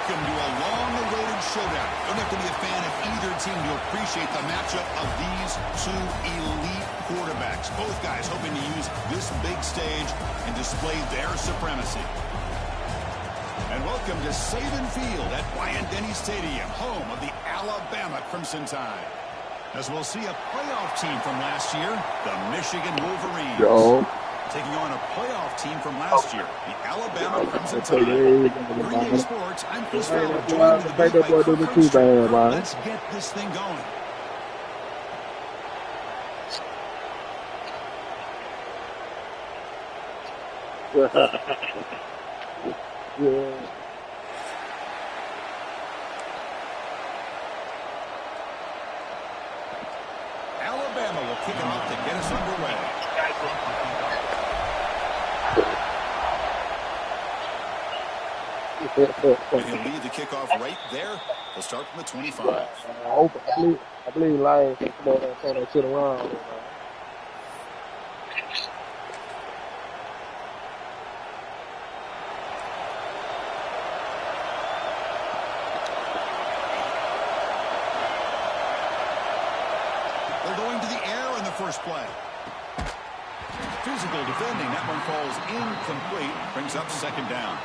Welcome to a long-awaited showdown. You don't have to be a fan of either team to appreciate the matchup of these two elite quarterbacks. Both guys hoping to use this big stage and display their supremacy. And welcome to Saban Field at Bryant-Denny Stadium, home of the Alabama Crimson Tide. As we'll see a playoff team from last year, the Michigan Wolverines. Taking on a playoff team from last year, the Alabama Crimson Tide. Green Bay Sports, I'm Chris Fowler, joined in the booth by Kirk Herbstreit. Let's get this thing going. Alabama will kick it off to get us underway. And he'll lead the kickoff right there. He'll start from the 25. I believe Lions can come on and turn that shit around. They're going to the air in the first play. Physical defending. That one falls incomplete. Brings up second down.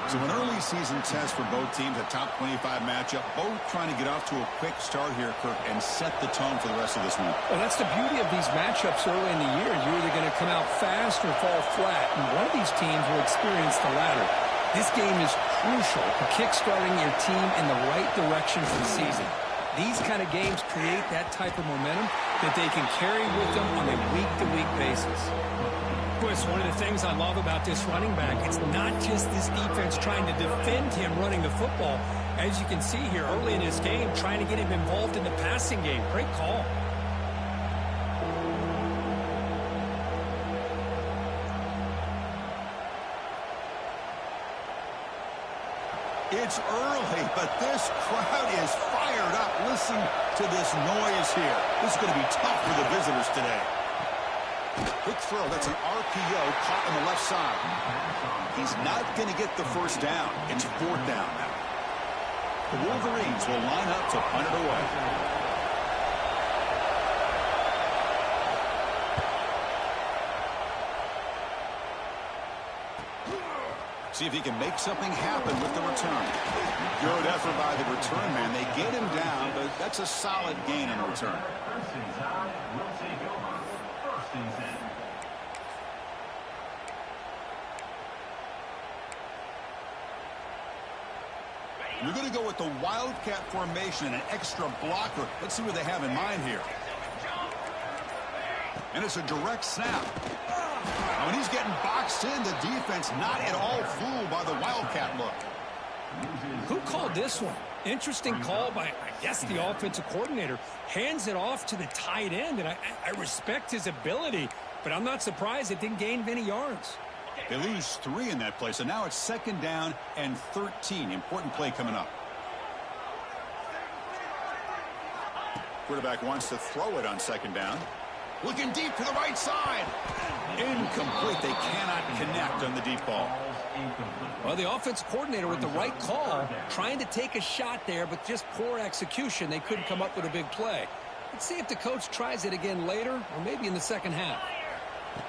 So an early season test for both teams, a top 25 matchup, both trying to get off to a quick start here, Kirk, and set the tone for the rest of this one. Well, that's the beauty of these matchups early in the year. You're either going to come out fast or fall flat, and one of these teams will experience the latter. This game is crucial for kick-starting your team in the right direction for the season. These kind of games create that type of momentum that they can carry with them on a week-to-week basis. Chris, one of the things I love about this running back, it's not just this defense trying to defend him running the football. As you can see here early in this game, trying to get him involved in the passing game. Great call. It's early, but this crowd is fired up. Listen to this noise here. This is going to be tough for the visitors today. Quick throw. That's an RPO caught on the left side. He's not going to get the first down. It's fourth down now. The Wolverines will line up to punt it away. See if he can make something happen with the return. Good effort by the return man. They get him down, but that's a solid gain on the return. We're going to go with the Wildcat formation and an extra blocker. Let's see what they have in mind here. And it's a direct snap. When he's getting boxed in, the defense not at all fooled by the Wildcat look. Who called this one? Interesting call by, I guess, the offensive coordinator. Hands it off to the tight end, and I respect his ability, but I'm not surprised it didn't gain many yards. They lose 3 in that play, so now it's second down and 13. Important play coming up. Quarterback wants to throw it on second down. Looking deep to the right side. Incomplete. They cannot connect on the deep ball. Well, the offense coordinator with the right call, trying to take a shot there, but just poor execution. They couldn't come up with a big play. Let's see if the coach tries it again later or maybe in the second half.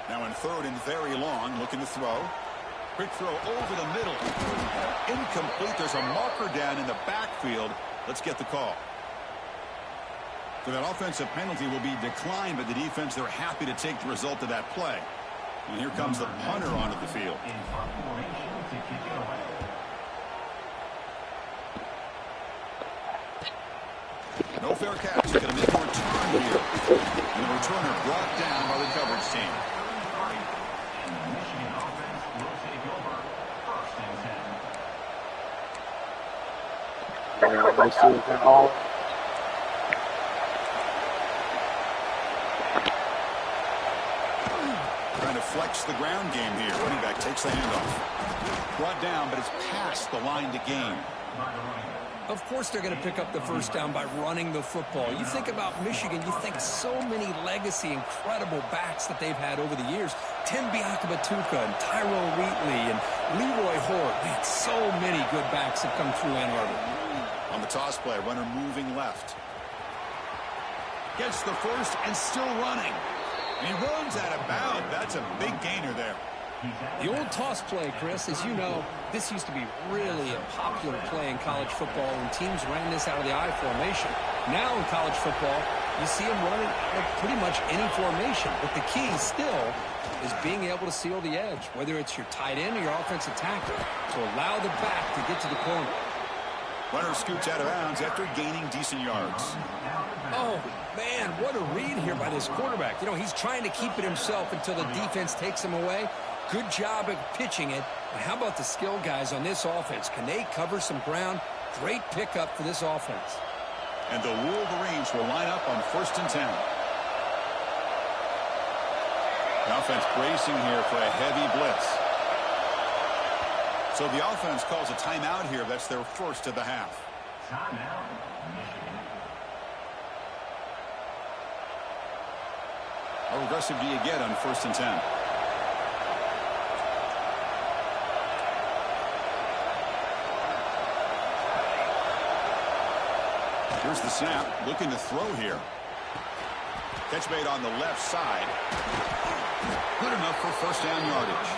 Now in third and very long, looking to throw. Quick throw over the middle. Incomplete. There's a marker down in the backfield. Let's get the call. So that offensive penalty will be declined by the defense. They're happy to take the result of that play. And here comes the punter onto the field. No fair catch. He's going to make a return here. And the returner brought down by the coverage team. Trying to flex the ground game here. Running back takes the handoff. Brought down, but it's past the line to gain. Of course they're going to pick up the first down by running the football. You think about Michigan, you think so many legacy, incredible backs that they've had over the years. Tim Biakabatuka and Tyrone Wheatley and Leroy Hort. Man, so many good backs have come through Ann Arbor. On the toss play, runner moving left. Gets the first and still running. And he runs out of bounds. That's a big gainer there. The old toss play, Chris, as you know, this used to be really a popular play in college football when teams ran this out of the I formation. Now in college football, you see them running out of pretty much any formation. But the key still is being able to seal the edge, whether it's your tight end or your offensive tackle, to allow the back to get to the corner. Runner scoots out of bounds after gaining decent yards. Oh, man, what a read here by this quarterback. You know, he's trying to keep it himself until the defense takes him away. Good job at pitching it. But how about the skill guys on this offense? Can they cover some ground? Great pickup for this offense. And the Wolverines will line up on 1st and 10. The offense bracing here for a heavy blitz. So the offense calls a timeout here. That's their first of the half. Timeout, Michigan. How aggressive do you get on 1st and 10? Here's the snap, looking to throw here. Catch made on the left side. Good enough for first down yardage.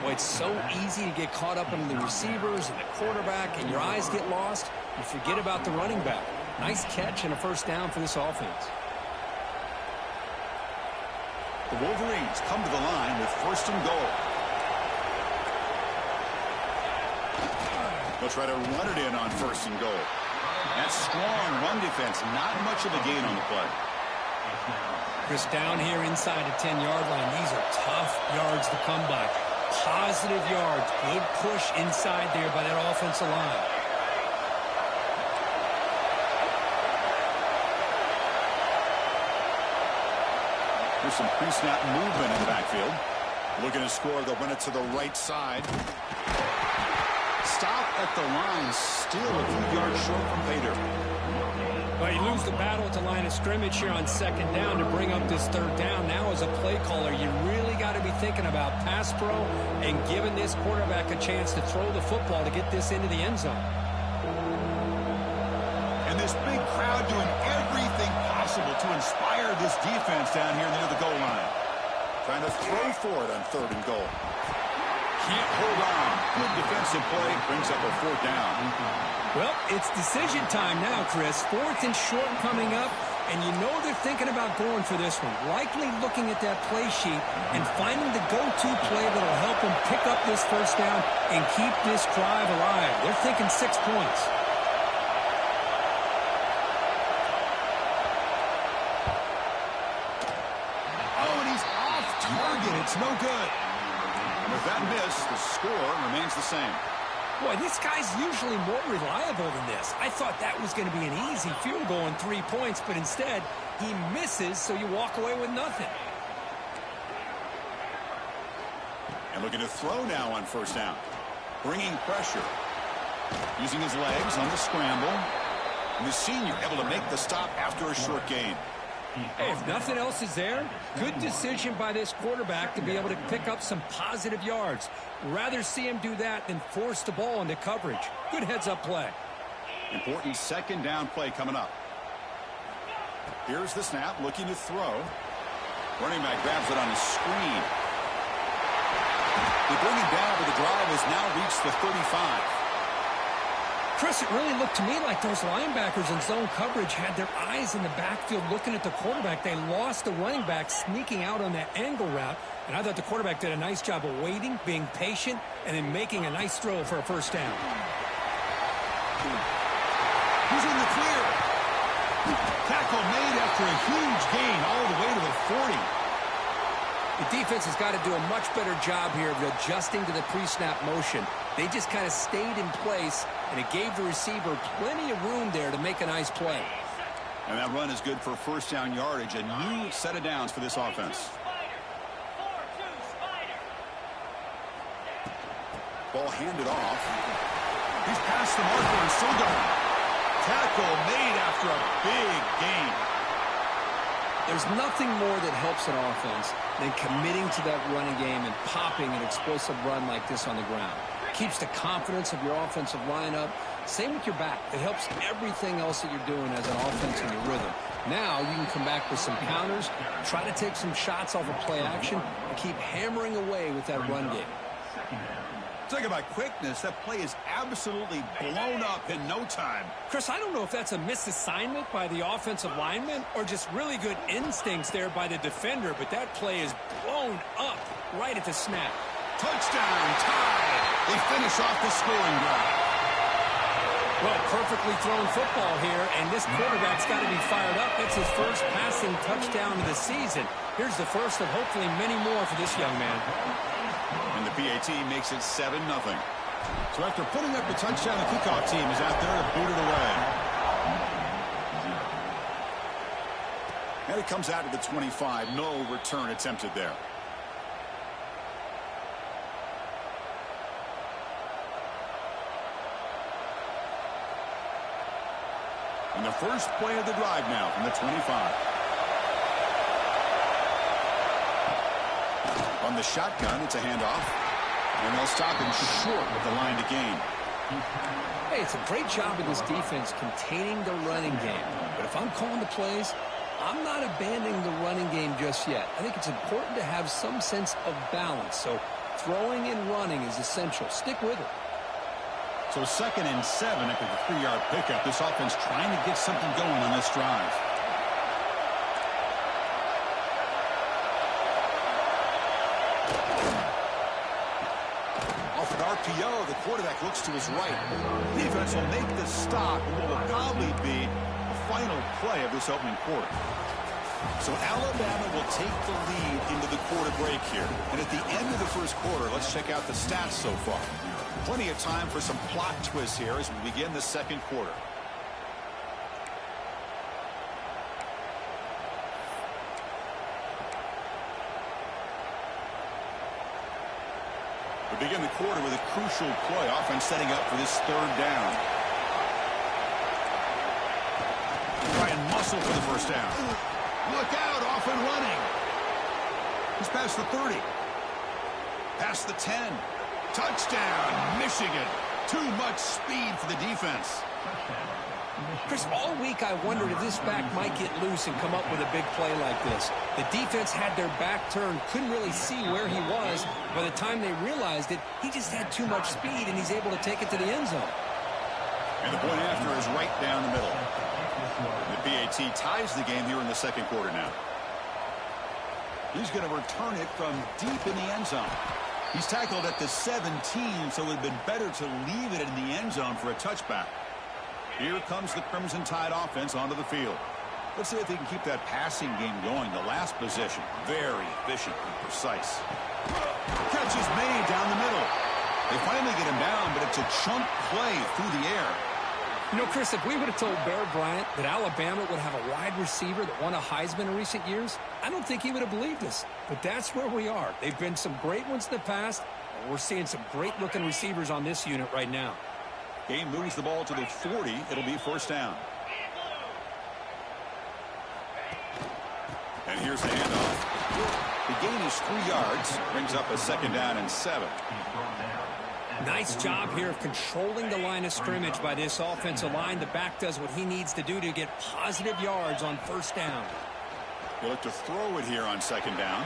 Boy, it's so easy to get caught up in the receivers and the quarterback, and your eyes get lost. You forget about the running back. Nice catch and a first down for this offense. The Wolverines come to the line with 1st and goal. They'll try to run it in on 1st and goal. That strong run defense, not much of a gain on the play. Chris, down here inside the 10-yard line, these are tough yards to come by. Positive yards, good push inside there by that offensive line. There's some pre-snap movement in the backfield. Looking to score, they'll run it to the right side. Stop at the line, still a few yards short from pay dirt. Well, you lose the battle at the line of scrimmage here on 2nd down to bring up this 3rd down. Now as a play caller, you really got to be thinking about pass pro and giving this quarterback a chance to throw the football to get this into the end zone. And this big crowd doing everything possible to inspire this defense down here near the goal line. Trying to throw for it on 3rd and goal. Can't hold on. Good defensive play. Brings up a 4th down. Well, it's decision time now, Chris. 4th and short coming up, and you know they're thinking about going for this one. Likely looking at that play sheet and finding the go-to play that will help them pick up this first down and keep this drive alive. They're thinking 6 points. Oh, and he's off target. It's no good. And with that miss, the score remains the same. Boy, this guy's usually more reliable than this. I thought that was going to be an easy field goal and 3 points, but instead, he misses, so you walk away with nothing. And looking to throw now on 1st down. Bringing pressure. Using his legs on the scramble. And the senior able to make the stop after a short gain. Hey, if nothing else is there, good decision by this quarterback to be able to pick up some positive yards. Rather see him do that than force the ball into coverage. Good heads-up play. Important 2nd down play coming up. Here's the snap, looking to throw. Running back grabs it on his screen. They bring him down, but the drive has now reached the 35. Chris, it really looked to me like those linebackers in zone coverage had their eyes in the backfield looking at the quarterback. They lost the running back sneaking out on that angle route, and I thought the quarterback did a nice job of waiting, being patient, and then making a nice throw for a first down. He's in the clear. Tackle made after a huge gain all the way to the 40. The defense has got to do a much better job here of adjusting to the pre-snap motion. They just kind of stayed in place, and it gave the receiver plenty of room there to make a nice play. And that run is good for first down yardage. A new set of downs for this offense. Ball handed off. He's past the marker and still going. Tackle made after a big gain. There's nothing more that helps an offense than committing to that running game and popping an explosive run like this on the ground. Keeps the confidence of your offensive lineup. Same with your back. It helps everything else that you're doing as an offense in your rhythm. Now you can come back with some counters, try to take some shots off of play action, and keep hammering away with that run game. Talking about quickness, that play is absolutely blown up in no time. Chris, I don't know if that's a misassignment by the offensive lineman or just really good instincts there by the defender, but that play is blown up right at the snap. Touchdown, tie. They finish off the scoring drive. Well, perfectly thrown football here, and this quarterback's got to be fired up. That's his first passing touchdown of the season. Here's the first of hopefully many more for this young man. And the PAT makes it 7-0. So after putting up the touchdown, the kickoff team is out there to boot it away. And it comes out to the 25. No return attempted there. And the first play of the drive now from the 25. On the shotgun, it's a handoff. And they'll stop him short of the line to gain. Hey, it's a great job of this defense containing the running game. But if I'm calling the plays, I'm not abandoning the running game just yet. I think it's important to have some sense of balance. So throwing and running is essential. Stick with it. So 2nd and 7 after the 3-yard pickup. This offense trying to get something going on this drive. Off an RPO, the quarterback looks to his right. Defense will make the stop in what will probably be the final play of this opening quarter. So Alabama will take the lead into the quarter break here. And at the end of the first quarter, let's check out the stats so far. Plenty of time for some plot twists here as we begin the second quarter. We begin the quarter with a crucial play. Offense setting up for this 3rd down. Try and muscle for the first down. Look out, off and running. He's past the 30. Past the 10. Touchdown, Michigan. Too much speed for the defense. Chris, all week I wondered if this back might get loose and come up with a big play like this. The defense had their back turned, couldn't really see where he was. By the time they realized it, he just had too much speed, and he's able to take it to the end zone. And the point after is right down the middle. The PAT ties the game here in the second quarter now. He's going to return it from deep in the end zone. He's tackled at the 17, so it would have been better to leave it in the end zone for a touchback. Here comes the Crimson Tide offense onto the field. Let's see if they can keep that passing game going. The last possession, very efficient and precise. Catch is made down the middle. They finally get him down, but it's a chunk play through the air. You know, Chris, if we would have told Bear Bryant that Alabama would have a wide receiver that won a Heisman in recent years, I don't think he would have believed us. But that's where we are. They've been some great ones in the past, and we're seeing some great-looking receivers on this unit right now. Game moves the ball to the 40. It'll be first down. And here's the handoff. The gain is 3 yards. Brings up a 2nd down and 7. Nice job here of controlling the line of scrimmage by this offensive line. The back does what he needs to do to get positive yards on first down. They look to throw it here on 2nd down.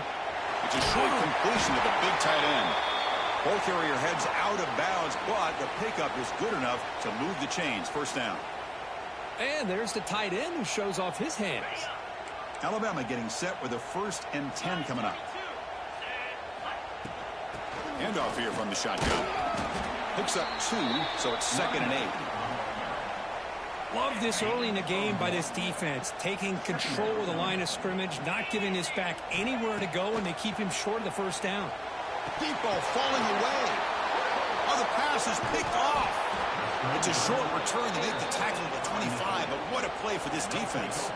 It's a short completion to the big tight end. Ball carrier heads out of bounds, but the pickup is good enough to move the chains. First down. And there's the tight end who shows off his hands. Alabama getting set with a 1st and 10 coming up. Handoff here from the shotgun. Picks up 2, so it's 2nd and 8. Love this early in the game by this defense, taking control of the line of scrimmage, not giving this back anywhere to go, and they keep him short of the first down. Deep ball falling away. Oh, the pass is picked off. It's a short return to make the tackle at the 25, but what a play for this defense.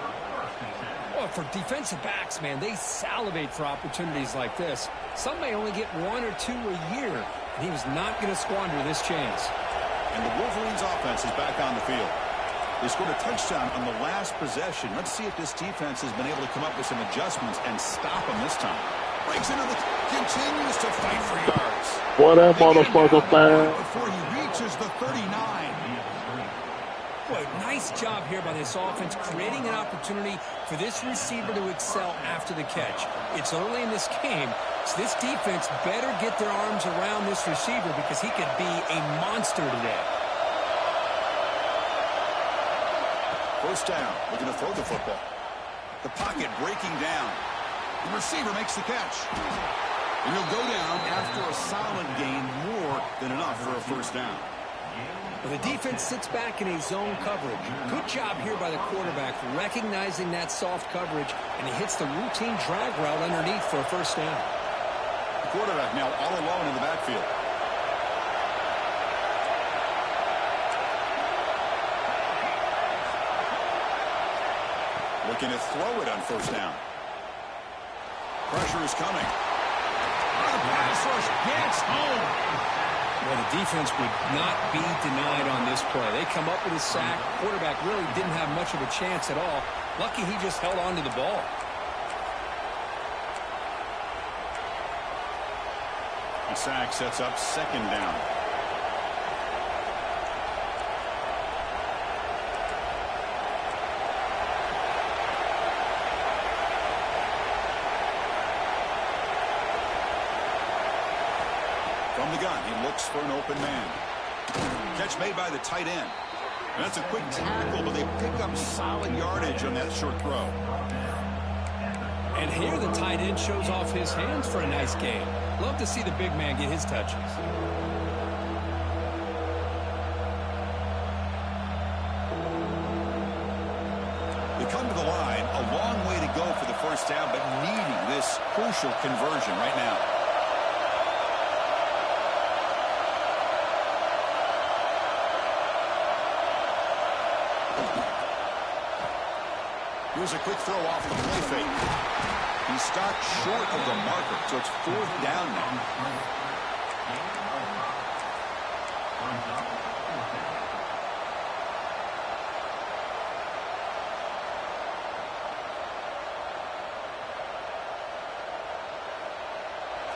Well, for defensive backs, man, they salivate for opportunities like this. Some may only get 1 or 2 a year, and he was not going to squander this chance. And the Wolverines offense is back on the field. They scored a touchdown on the last possession. Let's see if this defense has been able to come up with some adjustments and stop them this time. Breaks into the... continues to fight for yards. What that motherfucker, man? Before he reaches the 39. Boy, nice job here by this offense, creating an opportunity for this receiver to excel after the catch. It's early in this game, so this defense better get their arms around this receiver because he could be a monster today. First down, looking to throw the football. The pocket breaking down. The receiver makes the catch. And he'll go down after a solid gain, more than enough for a first down. Well, the defense sits back in a zone coverage. Good job here by the quarterback, recognizing that soft coverage, and he hits the routine drag route underneath for a first down. The quarterback now all alone in the backfield. Looking to throw it on first down. Pressure is coming. The pass rush gets home. Well, the defense would not be denied on this play. They come up with a sack. Quarterback really didn't have much of a chance at all. Lucky he just held on to the ball. The sack sets up second down. From the gun, he looks for an open man. Catch made by the tight end. And that's a quick tackle, but they pick up solid yardage on that short throw. And here the tight end shows off his hands for a nice game. Love to see the big man get his touches. They come to the line, a long way to go for the first down, but needing this crucial conversion right now. Here's a quick throw off the play fake. He stopped short of the marker, so it's fourth down now.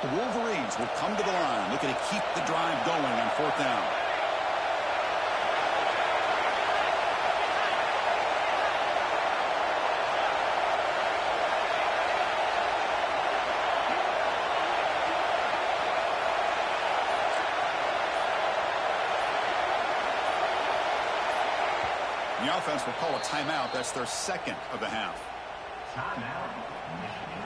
The Wolverines will come to the line, looking to keep the drive going on fourth down. The offense will call a timeout. That's their second of the half. Timeout, Michigan.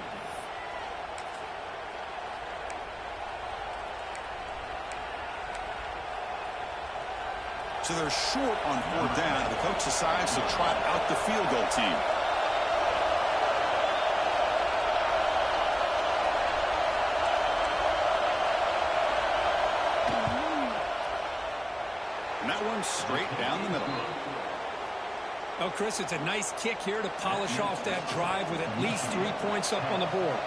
So they're short on fourth down. The coach decides to trot out the field goal team. And that one's straight down the middle. Oh, Chris, it's a nice kick here to polish off that drive with at least 3 points up on the board.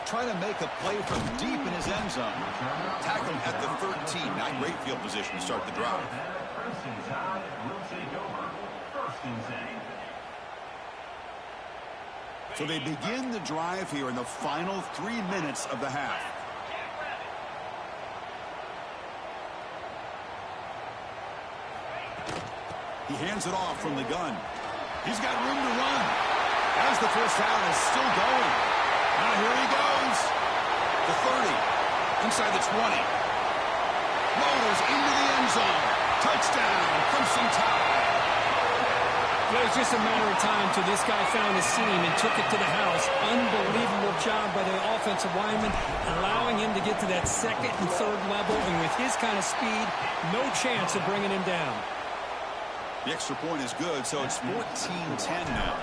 Trying to make a play from deep in his end zone. Tackle him at the 13. Not great field position to start the drive. First and 10 will take over. First and 10. So they begin the drive here in the final 3 minutes of the half. He hands it off from the gun. He's got room to run. As the first down is still going. Now here he goes. The 30. Inside the 20. Rolls into the end zone. Touchdown. Crimson Tide. Well, it was just a matter of time till this guy found a seam and took it to the house. Unbelievable job by the offensive lineman, allowing him to get to that second and third level. And with his kind of speed, no chance of bringing him down. The extra point is good, so it's 14-10 now.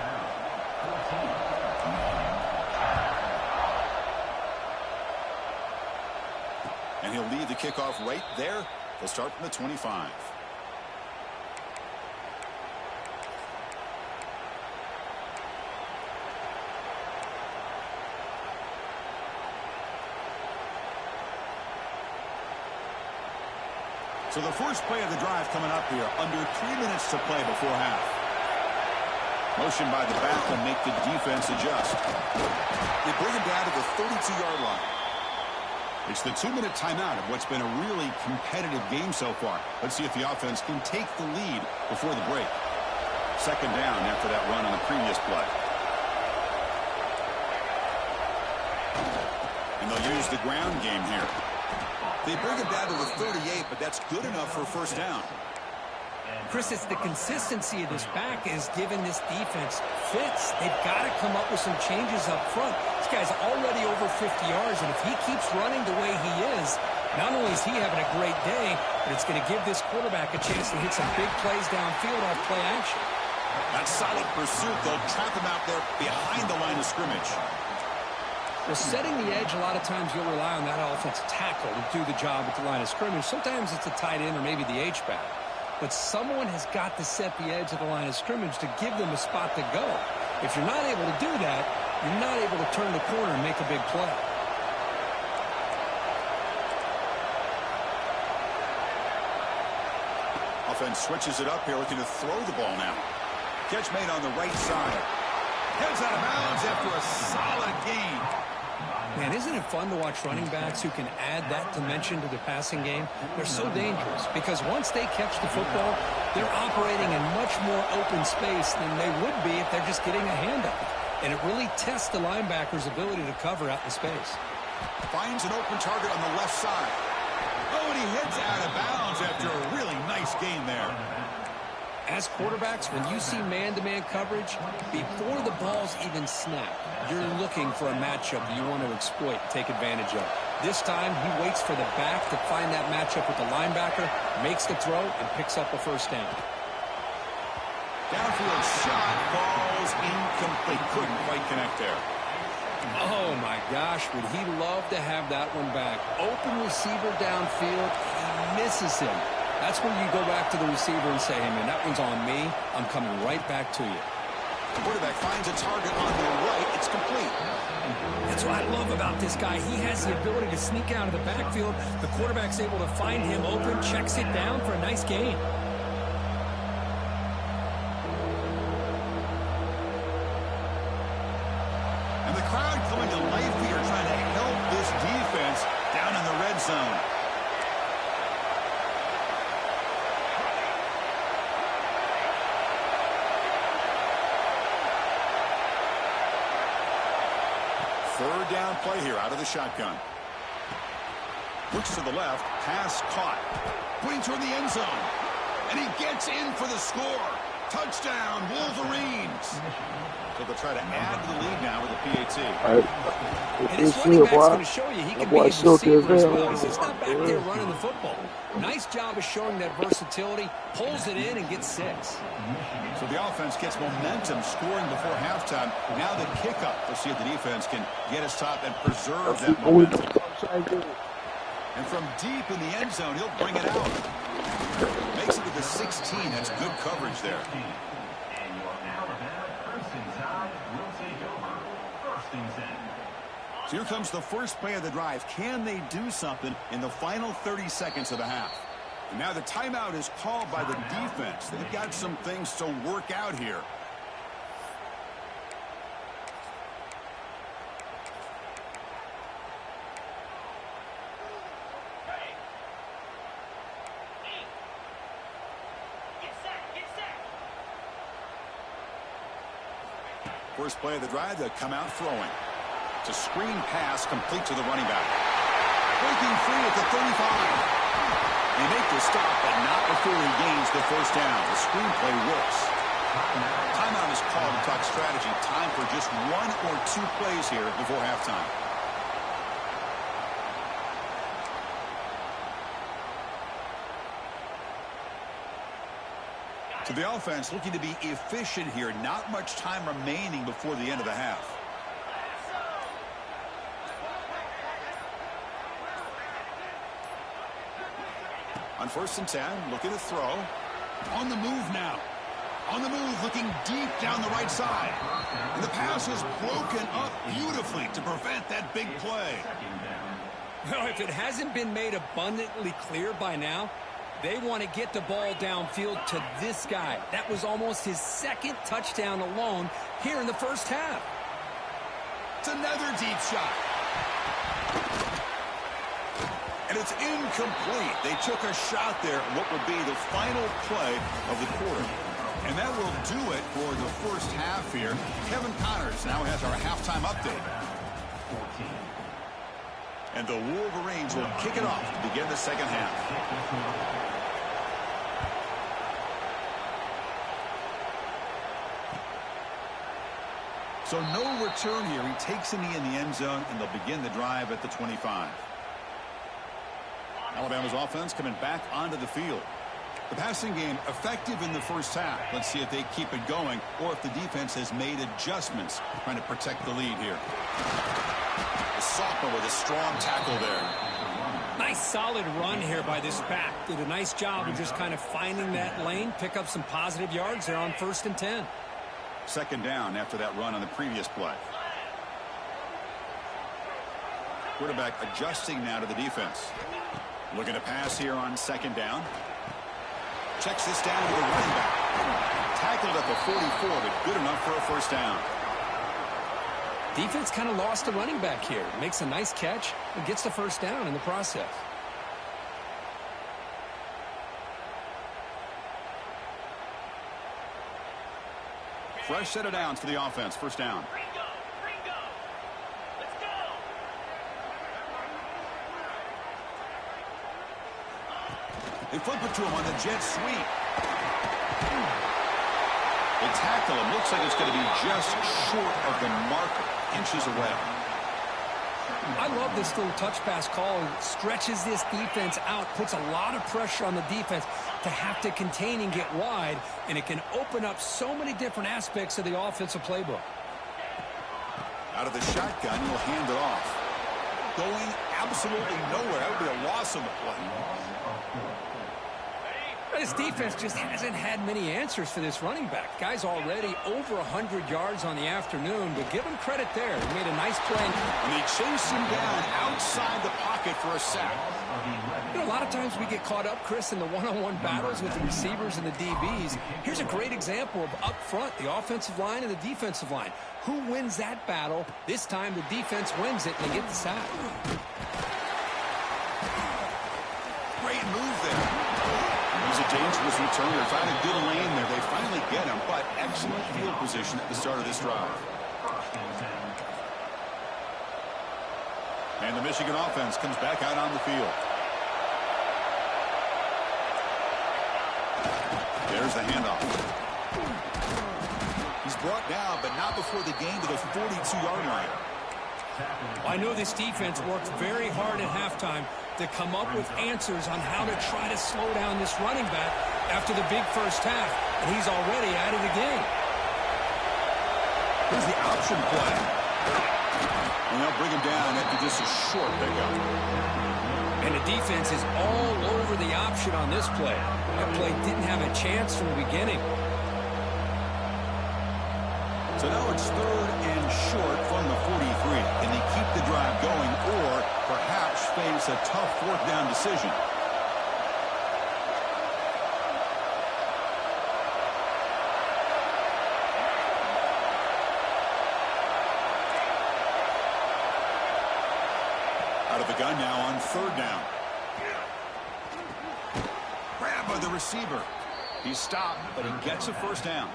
And he'll lead the kickoff right there. They'll start from the 25. So the first play of the drive coming up here, under 3 minutes to play before half. Motion by the back will make the defense adjust. They bring him down to the 32-yard line. It's the 2-minute timeout of what's been a really competitive game so far. Let's see if the offense can take the lead before the break. Second down after that run on the previous play. And they'll use the ground game here. They bring him down to the 38, but that's good enough for a first down. Chris, it's the consistency of this back is giving this defense fits. They've got to come up with some changes up front. This guy's already over 50 yards, and if he keeps running the way he is, not only is he having a great day, but it's going to give this quarterback a chance to hit some big plays downfield off play action. That solid pursuit, they'll trap him out there behind the line of scrimmage. Well, setting the edge, a lot of times you'll rely on that offensive tackle to do the job at the line of scrimmage. Sometimes it's a tight end or maybe the H-back. But someone has got to set the edge of the line of scrimmage to give them a spot to go. If you're not able to do that, you're not able to turn the corner and make a big play. Offense switches it up here, looking to throw the ball now. Catch made on the right side. Heads out of bounds after a solid gain. Man, isn't it fun to watch running backs who can add that dimension to the passing game? They're so dangerous because once they catch the football, they're operating in much more open space than they would be if they're just getting a handoff. And it really tests the linebacker's ability to cover out in space. Finds an open target on the left side. Oh, and he heads out of bounds after a really nice gain there. As quarterbacks, when you see man-to-man coverage, before the ball's even snapped, you're looking for a matchup you want to exploit and take advantage of. This time, he waits for the back to find that matchup with the linebacker, makes the throw, and picks up a first down. Downfield shot falls incomplete. Couldn't quite connect there. Oh, my gosh, would he love to have that one back. Open receiver downfield, he misses him. That's where you go back to the receiver and say, hey, man, that one's on me. I'm coming right back to you. The quarterback finds a target on the right. It's complete. That's what I love about this guy. He has the ability to sneak out of the backfield. The quarterback's able to find him open, checks it down for a nice gain. And the crowd coming to life here, trying to help this defense down in the red zone. Third down play here out of the shotgun. Looks to the left. Pass caught. Pointing toward the end zone. And he gets in for the score. Touchdown, Wolverines. So they'll try to add to the lead now with a PAT. And his running back's going to show you he can be a receiver as well. He's just not back there running the football. Nice job of showing that versatility. Pulls it in and gets 6. So the offense gets momentum scoring before halftime. Now the kickoff. Let's see if the defense can get a stop and preserve that momentum. And from deep in the end zone, he'll bring it out. Makes it to the 16. That's good coverage there. And your Alabama Crimson Tide will take over. First and 10. So here comes the first play of the drive. Can they do something in the final 30 seconds of the half? And now the timeout is called by the defense. They've got some things to work out here. First play of the drive, they'll come out throwing. It's a screen pass complete to the running back. Breaking free at the 35. They make the stop, but not before he gains the first down. The screenplay works. Timeout is called to talk strategy. Time for just 1 or 2 plays here before halftime. So the offense looking to be efficient here. Not much time remaining before the end of the half. On first and 10, looking to throw. On the move now. On the move, looking deep down the right side. And the pass is broken up beautifully to prevent that big play. Well, if it hasn't been made abundantly clear by now, They want to get the ball downfield to this guy. That was almost his second touchdown alone here in the first half. It's another deep shot. And it's incomplete. They took a shot there on what would be the final play of the quarter. And that will do it for the first half here. Kevin Connors now has our halftime update. And the Wolverines will kick it off to begin the second half. So no return here. He takes a knee in the end zone, and they'll begin the drive at the 25. Alabama's offense coming back onto the field. The passing game effective in the first half. Let's see if they keep it going or if the defense has made adjustments trying to protect the lead here. The sophomore with a strong tackle there. Nice solid run here by this back. Did a nice job of just kind of finding that lane, pick up some positive yards there on 1st and 10. Second down after that run on the previous play. Quarterback adjusting now to the defense. Looking to pass here on second down. Checks this down to the running back. Tackled at the 44, but good enough for a first down. Defense kind of lost the running back here. Makes a nice catch and gets the first down in the process. Fresh set of downs for the offense. First down. Let's go. They flip it to him on the jet sweep. They tackle him. Looks like it's going to be just short of the marker. Inches away. I love this little touch pass call. It stretches this defense out, puts a lot of pressure on the defense to have to contain and get wide, and it can open up so many different aspects of the offensive playbook. Out of the shotgun, he'll hand it off. Going absolutely nowhere. That would be a loss on the play. This defense just hasn't had many answers for this running back. Guy's already over 100 yards on the afternoon, but give him credit there. He made a nice play. And they chased him down outside the pocket for a sack. You know, a lot of times we get caught up, Chris, in the one-on-one battles with the receivers and the DBs. Here's a great example of up front, the offensive line and the defensive line. Who wins that battle? This time the defense wins it, and they get the sack. Great move there. It was a dangerous return. They found a good lane there. They finally get him, but excellent field position at the start of this drive. And the Michigan offense comes back out on the field. There's the handoff. He's brought down, but not before the gain to the 42-yard line. I know this defense worked very hard at halftime to come up with answers on how to try to slow down this running back after the big first half, and he's already at it again. Here's the option play. And they'll bring him down after just a short pickup. And the defense is all over the option on this play. That play didn't have a chance from the beginning. So now it's 3rd and short from the 43. Can they keep the drive going or perhaps face a tough 4th down decision? Out of the gun now on 3rd down. Grab by the receiver. He's stopped, but he gets a first down.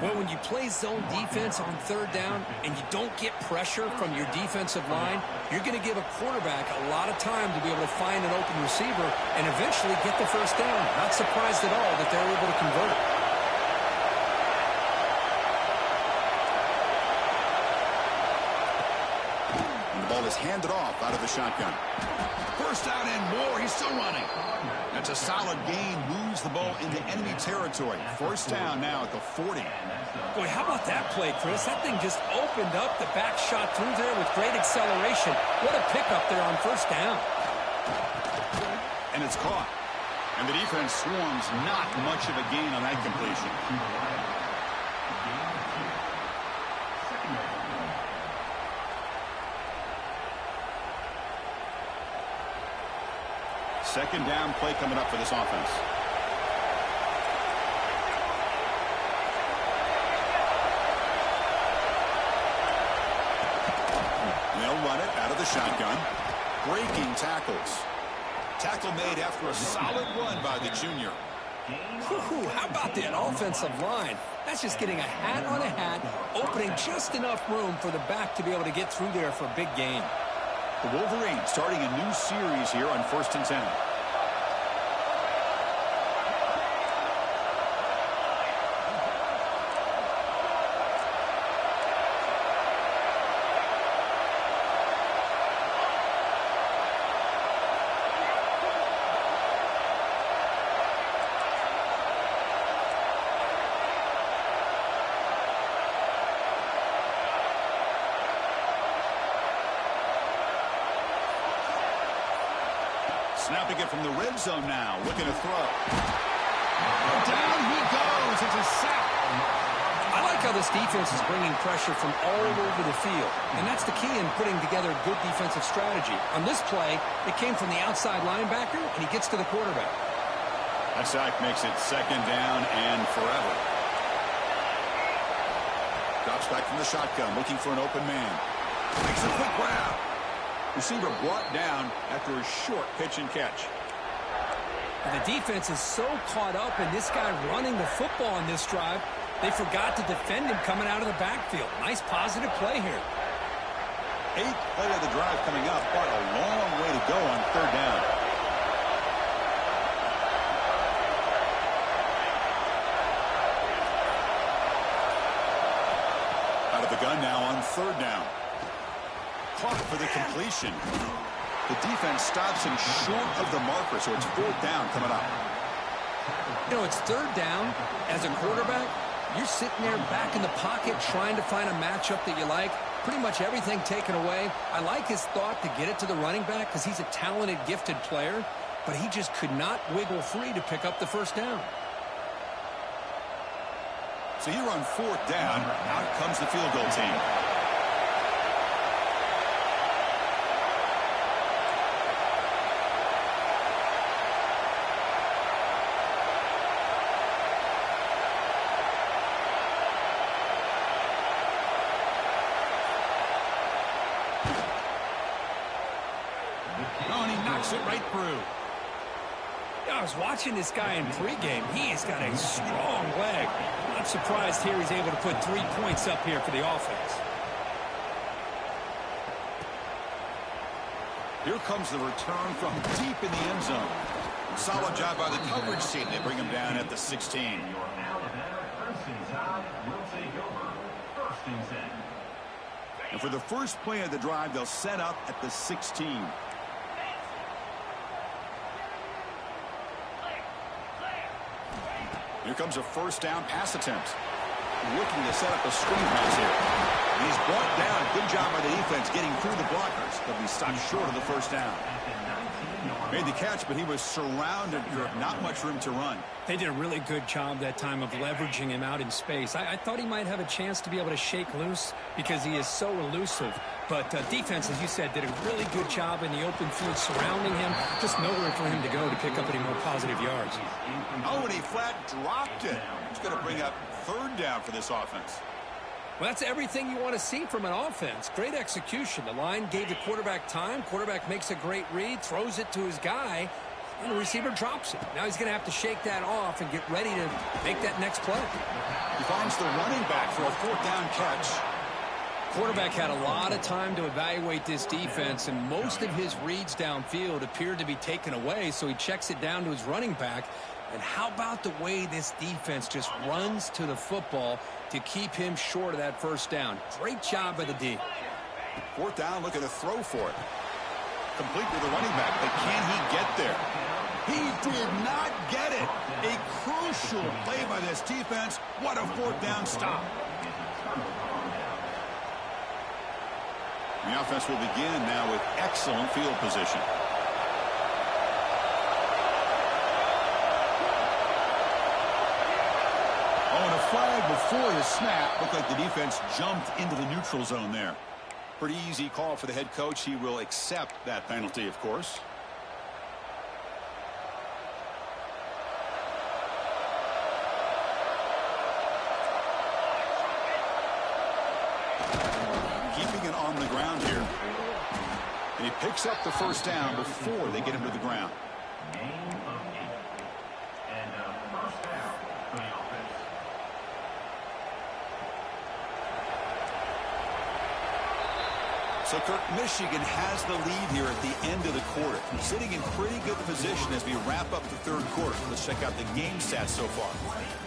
Well, when you play zone defense on 3rd down and you don't get pressure from your defensive line, you're going to give a quarterback a lot of time to be able to find an open receiver and eventually get the first down. Not surprised at all that they're able to convert. And the ball is handed off out of the shotgun. First down and more. He's still running. That's a solid gain. Moves the ball into enemy territory. First down now at the 40. Boy, how about that play, Chris? That thing just opened up. The back shot through there with great acceleration. What a pickup there on first down. And it's caught. And the defense swarms not much of a gain on that completion. second down play coming up for this offense. They'll run it out of the shotgun. Breaking tackles. Tackle made after a solid run by the junior. How about that offensive line? That's just getting a hat on a hat, opening just enough room for the back to be able to get through there for a big gain. The Wolverines starting a new series here on 1st and 10. Snapping it from the red zone now, looking to throw. Down he goes. It's a sack. I like how this defense is bringing pressure from all over the field, and that's the key in putting together good defensive strategy. On this play, it came from the outside linebacker, and he gets to the quarterback. That sack makes it second down and forever. Drops back from the shotgun, looking for an open man. Makes a quick grab. Receiver brought down after a short pitch and catch. The defense is so caught up in this guy running the football on this drive, they forgot to defend him coming out of the backfield. Nice positive play here. 8th play of the drive coming up, but a long way to go on 3rd down. Out of the gun now on 3rd down. Caught for the completion. The defense stops him short of the marker, so it's 4th down coming up. You know, it's 3rd down. As a quarterback, you're sitting there back in the pocket trying to find a matchup that you like. Pretty much everything taken away. I like his thought to get it to the running back because he's a talented, gifted player, but he just could not wiggle free to pick up the 1st down. So here on 4th down, out comes the field goal team. Oh, and he knocks it right through. I was watching this guy in pregame. He has got a strong leg. I'm surprised here he's able to put 3 points up here for the offense. Here comes the return from deep in the end zone. Solid job by the coverage team. They bring him down at the 16. And for the first play of the drive, they'll set up at the 16. Here comes a 1st down pass attempt. Looking to set up a screen pass here. And he's brought down. Good job by the defense getting through the blockers. They'll be stopped short of the 1st down. Made the catch, but he was surrounded. Not much room to run. They did a really good job that time of leveraging him out in space. I thought he might have a chance to be able to shake loose because he is so elusive. But defense, as you said, did a really good job in the open field surrounding him. Just nowhere for him to go to pick up any more positive yards. Oh, and he flat dropped it. He's going to bring up 3rd down for this offense. Well, that's everything you want to see from an offense. Great execution. The line gave the quarterback time. Quarterback makes a great read, throws it to his guy, and the receiver drops it. Now he's going to have to shake that off and get ready to make that next play. He finds the running back for a 4th down catch. Quarterback had a lot of time to evaluate this defense, and most of his reads downfield appeared to be taken away, so he checks it down to his running back. And how about the way this defense just runs to the football to keep him short of that 1st down? Great job by the D. 4th down, looking to throw for it. Complete with the running back, but can he get there? He did not get it. A crucial play by this defense. What a 4th down stop. The offense will begin now with excellent field position. Oh, and a flag before the snap. Looked like the defense jumped into the neutral zone there. Pretty easy call for the head coach. He will accept that penalty, of course. on the ground here. And he picks up the first down before they get him to the ground. Gain of 8. And a first down for the offense. So, Kirk, Michigan has the lead here at the end of the quarter. Sitting in pretty good position as we wrap up the third quarter. Let's check out the game stats so far.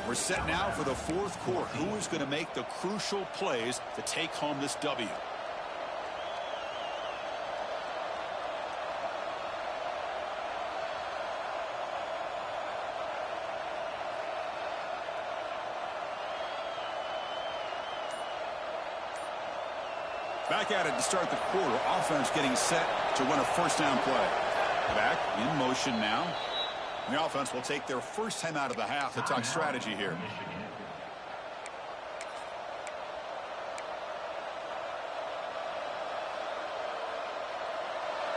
We're set now for the fourth quarter. Who is going to make the crucial plays to take home this W? Back at it to start the quarter. Offense getting set to run a first down play. Back in motion now. And the offense will take their first time out of the half to talk strategy here.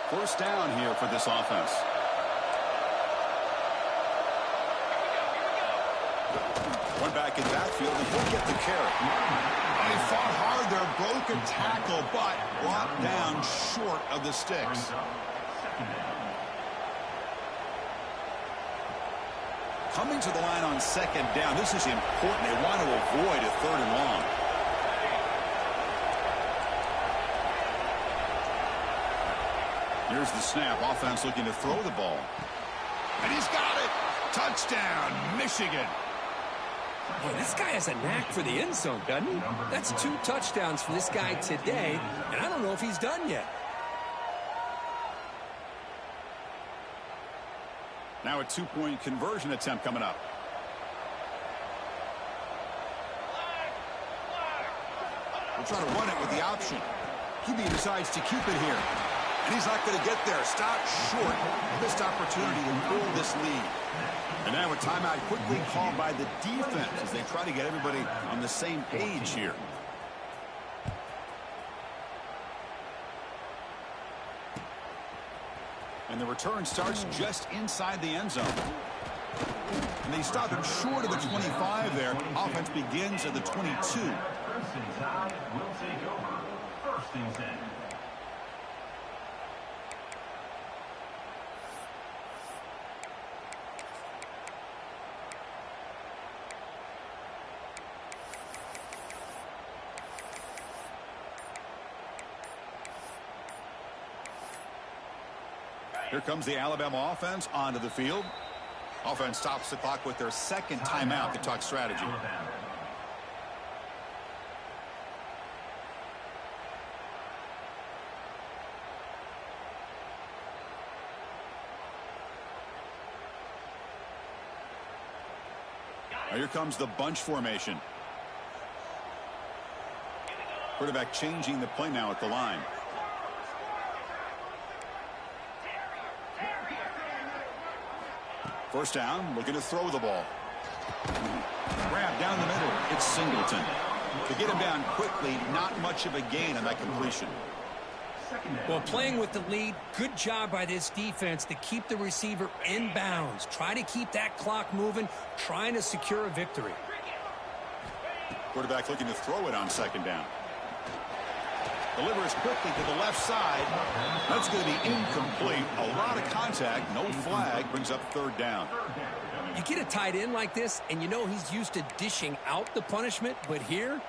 First down here for this offense. One back in backfield, and he'll get the carry. They fought hard there, broke a tackle, but brought down short of the sticks. Coming to the line on second down, this is important. They want to avoid a third and long. Here's the snap. Offense looking to throw the ball. And he's got it. Touchdown, Michigan. Boy, this guy has a knack for the end zone, doesn't he? That's 2 touchdowns for this guy today, and I don't know if he's done yet. Now a 2-point conversion attempt coming up. We'll try to run it with the option. QB decides to keep it here. And he's not going to get there. Stop short. Missed opportunity to build this lead. And now a timeout quickly called by the defense as they try to get everybody on the same page here. And the return starts just inside the end zone. And they stop it short of the 25 there. Offense begins at the 22. Crimson Tide will take over. First and 10. Here comes the Alabama offense onto the field. Offense stops the clock with their second timeout to talk strategy. Now here comes the bunch formation. Quarterback changing the play now at the line. First down, looking to throw the ball. Grab down the middle. It's Singleton. To get him down quickly, not much of a gain on that completion. Well, playing with the lead, good job by this defense to keep the receiver in bounds. Try to keep that clock moving, trying to secure a victory. Quarterback looking to throw it on second down. Delivers quickly to the left side. That's going to be incomplete. A lot of contact. No flag. Brings up third down. You get a tight end like this, and you know he's used to dishing out the punishment. But here,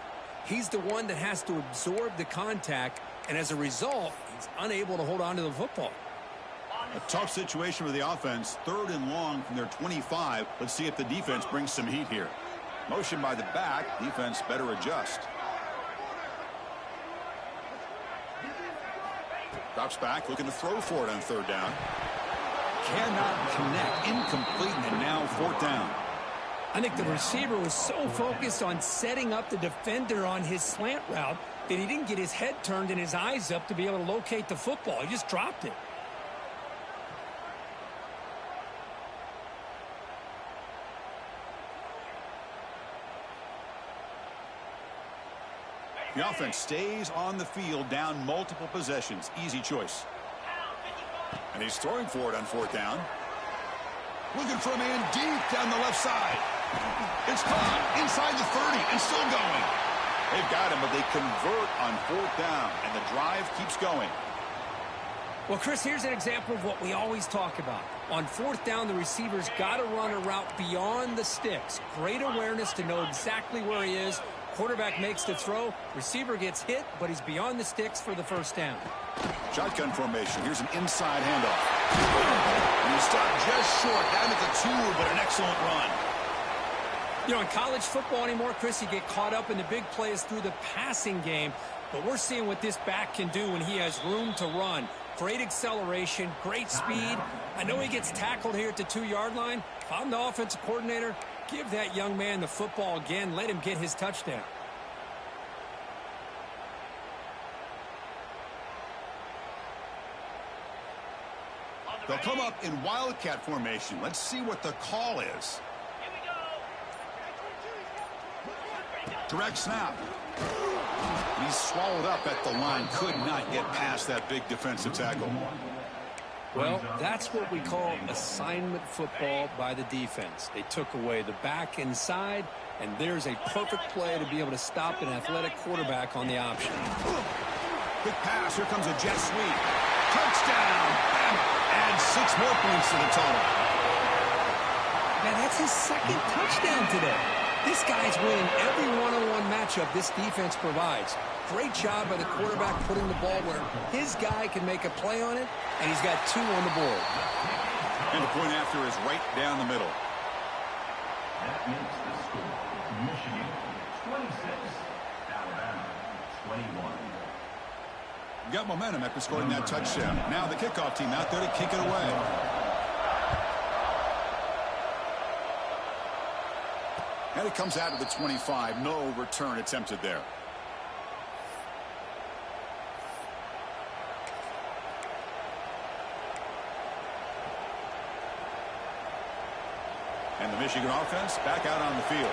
he's the one that has to absorb the contact. And as a result, he's unable to hold on to the football. A tough situation for the offense. Third and long from their 25. Let's see if the defense brings some heat here. Motion by the back. Defense better adjust. Drops back, looking to throw for it on third down. Cannot connect, incomplete, and now fourth down. I think the receiver was so focused on setting up the defender on his slant route that he didn't get his head turned and his eyes up to be able to locate the football. He just dropped it. The offense stays on the field, down multiple possessions. Easy choice. And he's throwing for it on fourth down. Looking for a man deep down the left side. It's caught inside the 30 and still going. They've got him, but they convert on 4th down, and the drive keeps going. Well, Chris, here's an example of what we always talk about. On 4th down, the receiver's got to run a route beyond the sticks. Great awareness to know exactly where he is. Quarterback makes the throw. Receiver gets hit, but he's beyond the sticks for the 1st down. Shotgun formation. Here's an inside handoff. And he stopped just short, down at the 2, but an excellent run. You know, in college football anymore, Chris, you get caught up in the big plays through the passing game. But we're seeing what this back can do when he has room to run. Great acceleration, great speed. I know he gets tackled here at the 2-yard line. If I'm the offensive coordinator, give that young man the football again. Let him get his touchdown. They'll come up in Wildcat formation. Let's see what the call is. Direct snap. He's swallowed up at the line. Could not get past that big defensive tackle. Well, that's what we call assignment football by the defense. They took away the back inside, and there's a perfect play to be able to stop an athletic quarterback on the option. Quick pass. Here comes a jet sweep. Touchdown. And 6 more points to the total. Man, that's his 2nd touchdown today. This guy's winning every one-on-one matchup this defense provides. Great job by the quarterback putting the ball where his guy can make a play on it, and he's got 2 on the board. And the point after is right down the middle. That makes the score. Michigan 26, Alabama 21. Got momentum after scoring that touchdown. Now the kickoff team out there to kick it away. And it comes out of the 25. No return attempted there. And the Michigan offense back out on the field.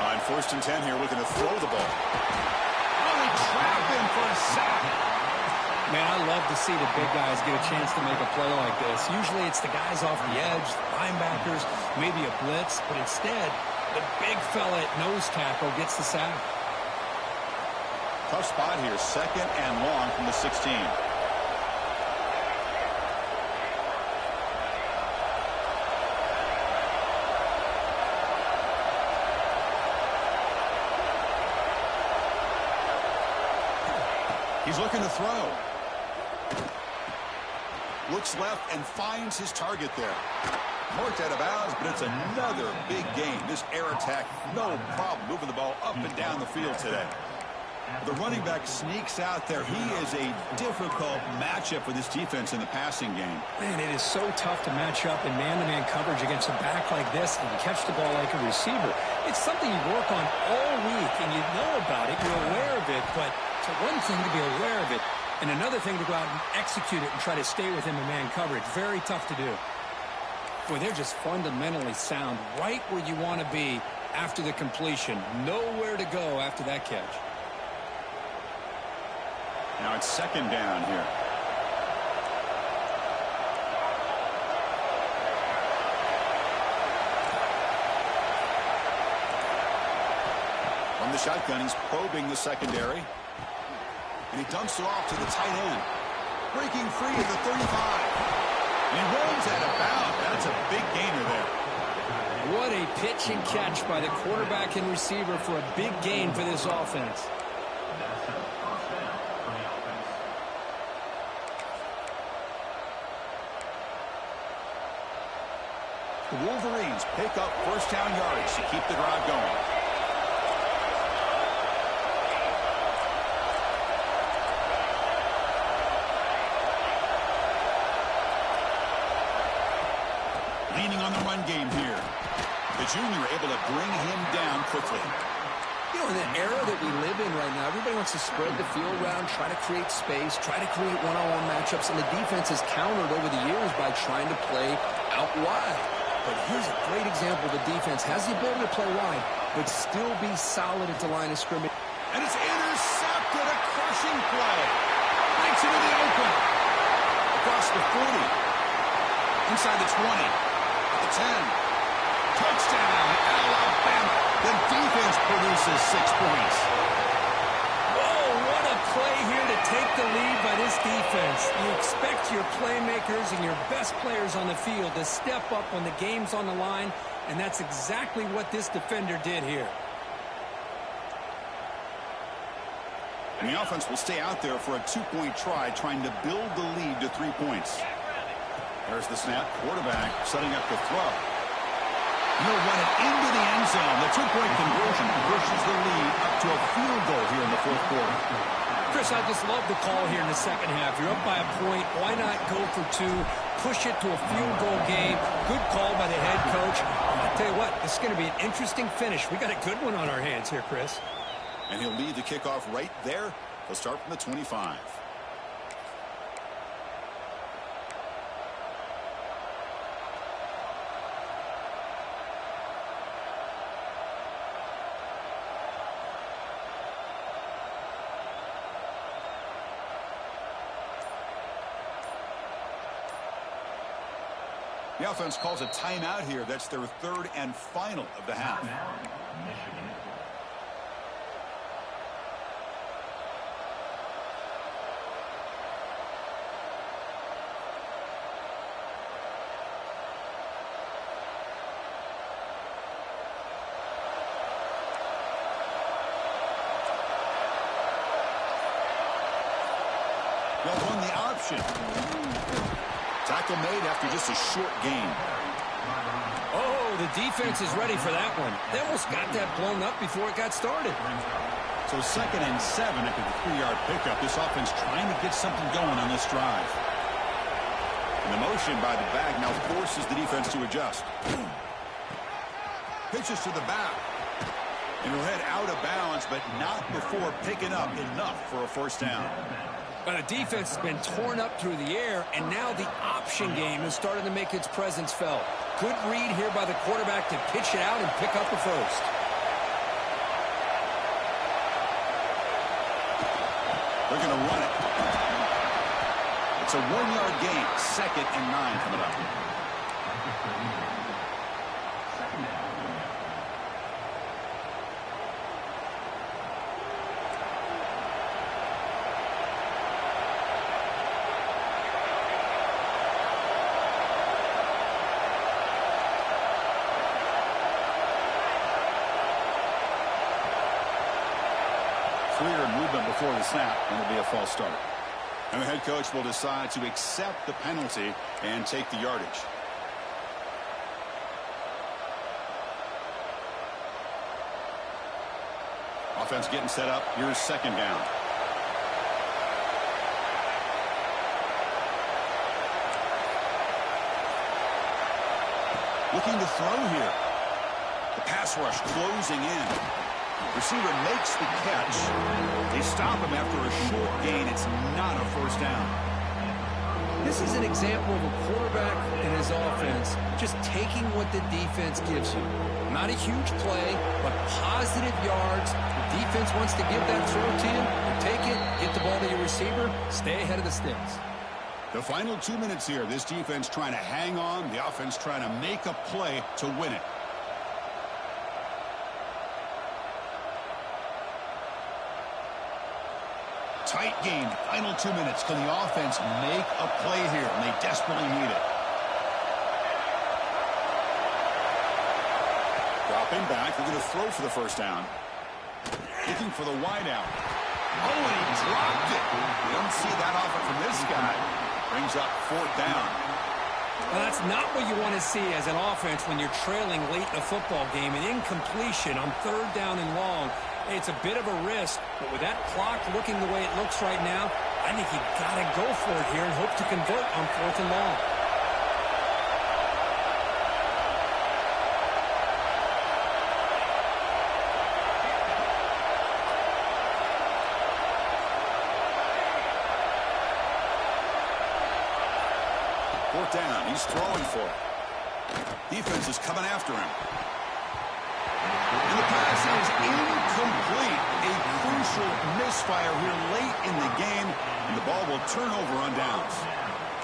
On 1st and 10 here, looking to throw the ball. Really trap him for a sack. Man, I love to see the big guys get a chance to make a play like this. Usually it's the guys off the edge, the linebackers, maybe a blitz, but instead the big fella at nose tackle gets the sack. Tough spot here, 2nd and long from the 16. He's looking to throw. Looks left and finds his target there. Marked out of bounds, but it's another big game. This air attack, no problem moving the ball up and down the field today. The running back sneaks out there. He is a difficult matchup for this defense in the passing game. Man, it is so tough to match up in man-to-man coverage against a back like this and catch the ball like a receiver. It's something you work on all week, and you know about it. You're aware of it, but it's one thing to be aware of it, and another thing to go out and execute it and try to stay within the man coverage. Very tough to do. Boy, they're just fundamentally sound, right where you want to be after the completion. Nowhere to go after that catch. Now it's 2nd down here. From the shotgun, he's probing the secondary. And he dumps it off to the tight end. Breaking free at the 35. And he runs out of bounds. That's a big gainer there. What a pitch and catch by the quarterback and receiver for a big gain for this offense. The Wolverines pick up 1st down yards to keep the drive going. Leaning on the run game here. The junior able to bring him down quickly. You know, in the era that we live in right now, everybody wants to spread the field around, try to create space, try to create one-on-one matchups, and the defense has countered over the years by trying to play out wide. But here's a great example. The defense has the ability to play wide, but still be solid at the line of scrimmage. And it's intercepted, a crushing play. Breaks into the open. Across the 40. Inside the 20. At the 10. Touchdown, Alabama. The defense produces 6 points. Whoa, what a play here to take the lead by this defense. You expect your playmakers and your best players on the field to step up when the game's on the line, and that's exactly what this defender did here. And the offense will stay out there for a 2-point try, trying to build the lead to 3 points. There's the snap. Quarterback setting up the throw. He'll run it into the end zone. The 2-point conversion pushes the lead up to a field goal here in the fourth quarter. Chris, I just love the call here in the second half. You're up by a point. Why not go for 2? Push it to a field goal game. Good call by the head coach. I'll tell you what, this is going to be an interesting finish. We got a good one on our hands here, Chris. And he'll lead the kickoff right there. He'll start from the 25. The offense calls a timeout here. That's their third and final of the half. Michigan. They'll run the option. Tackle made after just a short gain. Oh, the defense is ready for that one. They almost got that blown up before it got started. So 2nd and 7 after the 3-yard pickup. This offense trying to get something going on this drive. And the motion by the back now forces the defense to adjust. Pitches to the back. And he'll head out of bounds, but not before picking up enough for a first down. But the defense has been torn up through the air, and now the option game is starting to make its presence felt. Good read here by the quarterback to pitch it out and pick up the first. They're going to run it. It's a 1-yard gain. 2nd and 9 coming up. Clear movement before the snap, and it'll be a false start. And the head coach will decide to accept the penalty and take the yardage. Offense getting set up. Here's 2nd down. Looking to throw here. The pass rush closing in. Receiver makes the catch. They stop him after a short gain. It's not a first down. This is an example of a quarterback and his offense just taking what the defense gives you. Not a huge play, but positive yards. The defense wants to give that throw to you. You take it, get the ball to your receiver, stay ahead of the sticks. The final 2 minutes here. This defense trying to hang on. The offense trying to make a play to win it. Tight game. Final 2 minutes. Can the offense make a play here? And they desperately need it. Dropping back. They're going to throw for the first down. Looking for the wideout. Oh, and he dropped it. You don't see that often from this guy. Brings up 4th down. Well, that's not what you want to see as an offense when you're trailing late in a football game. An incompletion on 3rd down and long. It's a bit of a risk, but with that clock looking the way it looks right now, I think you got to go for it here and hope to convert on 4th and long. Fourth down. He's throwing for it. Defense is coming after him. And the pass is incomplete. A crucial misfire here late in the game, and the ball will turn over on downs.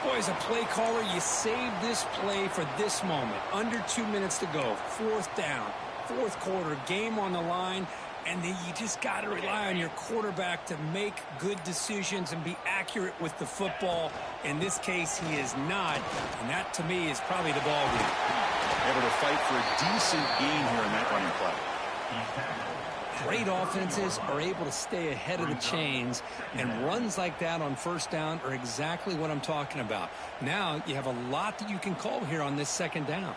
Boy, as a play caller, you save this play for this moment. Under 2 minutes to go. 4th down. 4th quarter. Game on the line. And then you just got to rely on your quarterback to make good decisions and be accurate with the football. In this case, he is not. And that, to me, is probably the ball game. Able to fight for a decent gain here in that running play. Great offenses are able to stay ahead of the chains, and runs like that on 1st down are exactly what I'm talking about. Now you have a lot that you can call here on this 2nd down.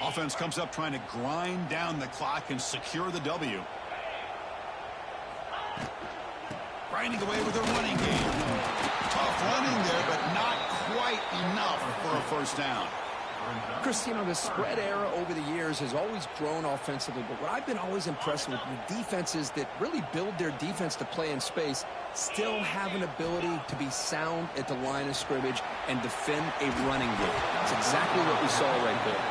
Offense comes up trying to grind down the clock and secure the W. Grinding away with a running game. Tough running there, but not quite enough for a 1st down. Chris, the spread era over the years has always grown offensively, but what I've been always impressed with defenses that really build their defense to play in space still have an ability to be sound at the line of scrimmage and defend a running game. That's exactly what we saw right there.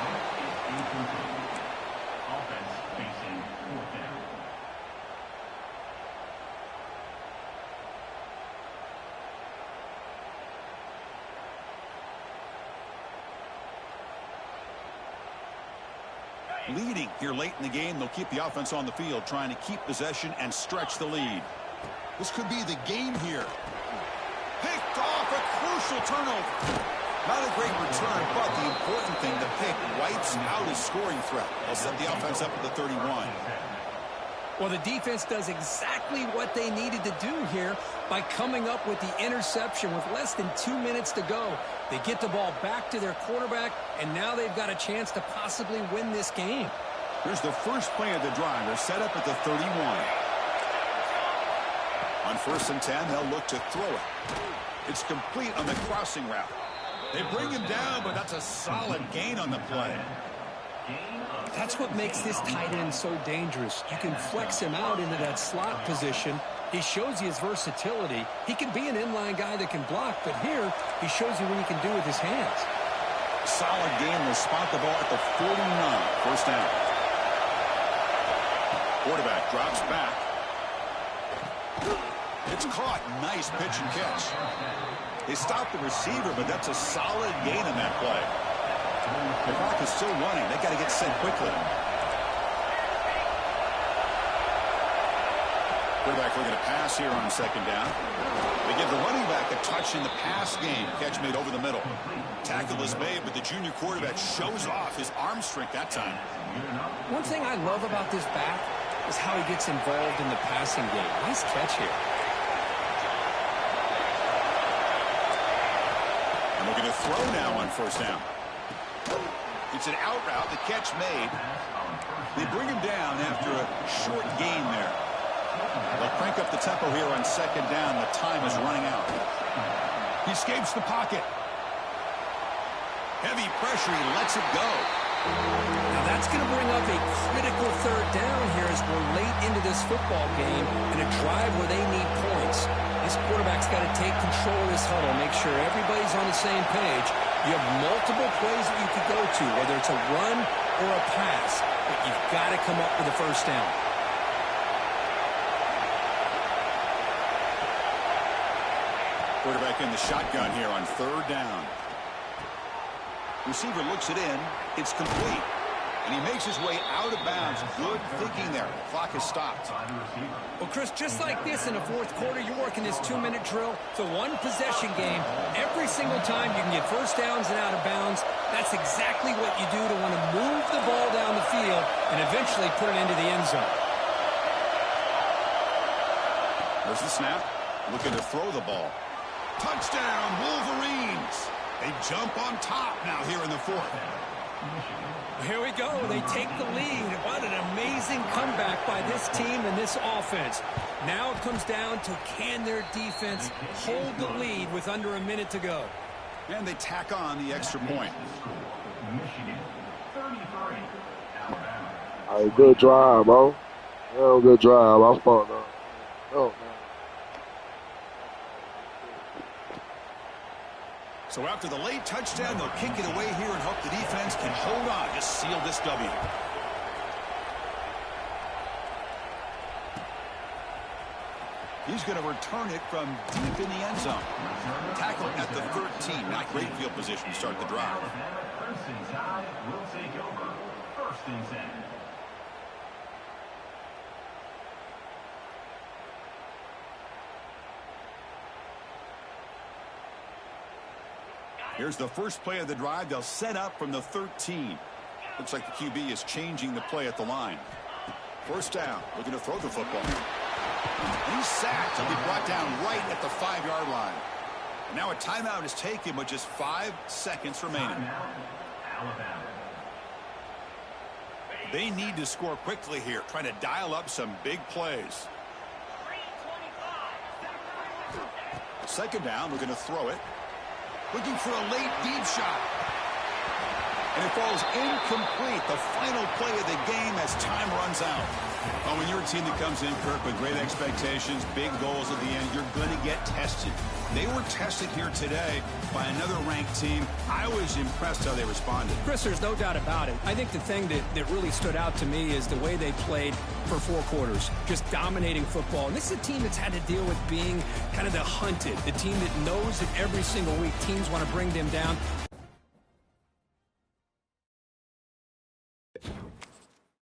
Offense facing 4th down. Leading here late in the game, they'll keep the offense on the field, trying to keep possession and stretch the lead. This could be the game here. Picked off, a crucial turnover. Not a great return, but the important thing, the pick wipes out his scoring threat. They'll set the offense up at the 31. Well, the defense does exactly what they needed to do here by coming up with the interception with less than 2 minutes to go. They get the ball back to their quarterback, and now they've got a chance to possibly win this game. Here's the first play of the drive. They're set up at the 31. On 1st and 10, they'll look to throw it. It's complete on the crossing route. They bring him down, but that's a solid gain on the play. That's what makes this tight end so dangerous. You can flex him out into that slot position. He shows you his versatility. He can be an inline guy that can block, but here he shows you what he can do with his hands. Solid gain. Will spot the ball at the 49. 1st down. Quarterback drops back. It's caught. Nice pitch and catch. They stopped the receiver, but that's a solid gain on that play. The clock is still running. They got to get set quickly. Quarterback looking to pass here on 2nd down. They give the running back a touch in the pass game. Catch made over the middle. Tackle is made, but the junior quarterback shows off his arm strength that time. One thing I love about this back is how he gets involved in the passing game. Nice catch here. And looking to throw now on 1st down. It's an out route. The catch made. They bring him down after a short gain there. They'll crank up the tempo here on 2nd down. The time is running out. He escapes the pocket. Heavy pressure. He lets it go. Now that's going to bring up a critical 3rd down here as we're late into this football game in a drive where they need points. This quarterback's got to take control of this huddle, make sure everybody's on the same page. You have multiple plays that you could go to, whether it's a run or a pass, but you've got to come up with a 1st down. Quarterback in the shotgun here on 3rd down. Receiver looks it in. It's complete. And he makes his way out of bounds. Good thinking there. Clock has stopped. Well, Chris, just like this in the 4th quarter, you're working this 2-minute drill. It's a one-possession game. Every single time you can get 1st downs and out of bounds. That's exactly what you do to want to move the ball down the field and eventually put it into the end zone. There's the snap. Looking to throw the ball. Touchdown, Wolverines. They jump on top now here in the 4th. Here we go. They take the lead. What an amazing comeback by this team and this offense. Now it comes down to can their defense hold the lead with under a minute to go. And they tack on the extra point. Michigan 33. Alabama. Hey, good drive, bro. Real good drive. I fucked up. Oh, man. So after the late touchdown, they'll kick it away here and hope the defense can hold on to seal this W. He's going to return it from deep in the end zone. Tackle at the 13. Not great field position to start the drive. Crimson Tide will take over. First and 10. Here's the first play of the drive. They'll set up from the 13. Looks like the QB is changing the play at the line. First down, looking to throw the football. He's sacked. He'll be brought down right at the 5-yard line. And now a timeout is taken with just 5 seconds remaining. Alabama. They need to score quickly here, trying to dial up some big plays. Second down, looking to throw it. Looking for a late deep shot. And it falls incomplete. The final play of the game as time runs out. Oh, when you're a team that comes in, Kirk, with great expectations, big goals at the end, you're going to get tested. They were tested here today by another ranked team. I was impressed how they responded. Chris, there's no doubt about it. I think the thing that really stood out to me is the way they played for 4 quarters, just dominating football. And this is a team that's had to deal with being kind of the hunted, the team that knows that every single week teams want to bring them down.